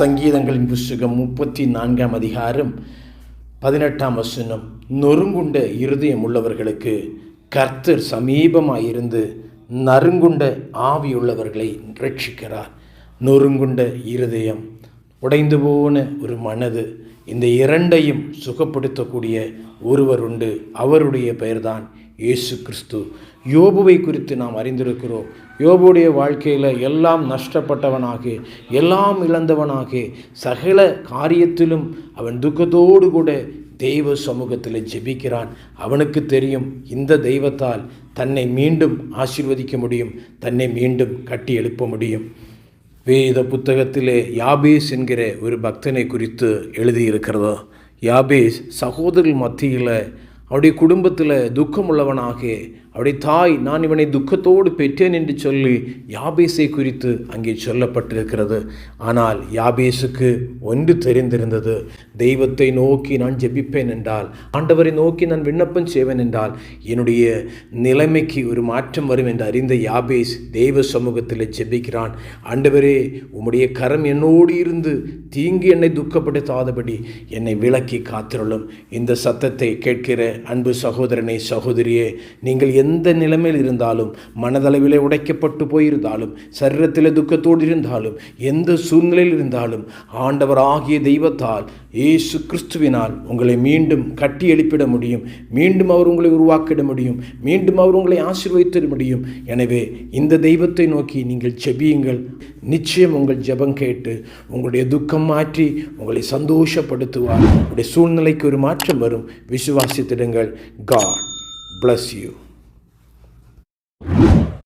சங்கீதங்களின் புஸ்தகம் 34 அதிகாரம் 18 நொறுங்குண்ட இருதயம் உள்ளவர்களுக்கு கர்த்தர் சமீபமாயிருந்து நறுங்குண்ட ஆவியுள்ளவர்களை ரட்சிக்கிறார். நொறுங்குண்ட இருதயம், உடைந்து போன ஒரு மனது, இந்த இரண்டையும் சுகப்படுத்தக்கூடிய ஒருவர் உண்டு. அவருடைய பெயர்தான் இயேசு கிறிஸ்து. யோபுவை குறித்து நாம் அறிந்திருக்கிறோம். யோபுடைய வாழ்க்கையில் எல்லாம் நஷ்டப்பட்டவனாக, எல்லாம் இழந்தவனாக, சகல காரியத்திலும் அவன் துக்கத்தோடு கூட தெய்வ சமூகத்தில் ஜெபிக்கிறான். அவனுக்கு தெரியும், இந்த தெய்வத்தால் தன்னை மீண்டும் ஆசீர்வதிக்க முடியும், தன்னை மீண்டும் கட்டி எழுப்ப முடியும். வேத புத்தகத்திலே யாபேஸ் என்கிற ஒரு பக்தனை குறித்து எழுதியிருக்கிறதோ. யாபேஸ் சகோதரர்கள் மத்தியில் அவருடைய குடும்பத்தில் துக்கம் உள்ளவனாக, அவருடைய தாய் நான் இவனை துக்கத்தோடு பெற்றேன் என்று சொல்லி யாபேஸை குறித்து அங்கே சொல்லப்பட்டிருக்கிறது. ஆனால் யாபேஸுக்கு ஒன்று தெரிந்திருந்தது, தெய்வத்தை நோக்கி நான் ஜெபிப்பேன் என்றால், ஆண்டவரை நோக்கி நான் விண்ணப்பம் செய்வேன் என்றால் என்னுடைய நிலைமைக்கு ஒரு மாற்றம் வரும் என்று அறிந்த யாபேஸ் தெய்வ சமூகத்தில் ஜெபிக்கிறான். ஆண்டவரே, உம்முடைய கரம் என்னோடு இருந்து தீங்கு என்னை துக்கப்படுத்தாதபடி என்னை விலக்கி காத்திருளும். இந்த சத்தத்தை கேட்கிற அன்பு சகோதரனே, சகோதரியே, நீங்கள் எந்த நிலைமையில் இருந்தாலும், மனதளவிலே உடைக்கப்பட்டு போயிருந்தாலும், சரீரத்தில் துக்கத்தோடு இருந்தாலும், எந்த சூழ்நிலையில் இருந்தாலும், ஆண்டவர் ஆகிய தெய்வத்தால், இயேசு கிறிஸ்துவினால் உங்களை மீண்டும் கட்டி எழுப்பிட முடியும். மீண்டும் அவர் உங்களை உருவாக்கிட முடியும். மீண்டும் அவர் உங்களை ஆசீர்வதித்திட முடியும். எனவே இந்த தெய்வத்தை நோக்கி நீங்கள் ஜெபியுங்கள். நிச்சயம் உங்கள் ஜெபம் கேட்டு உங்களுடைய துக்கம் மாற்றி உங்களை சந்தோஷப்படுத்துவார். உங்களுடைய சூழ்நிலைக்கு ஒரு மாற்றம் வரும். விசுவாசித்திடுங்கள். God bless you.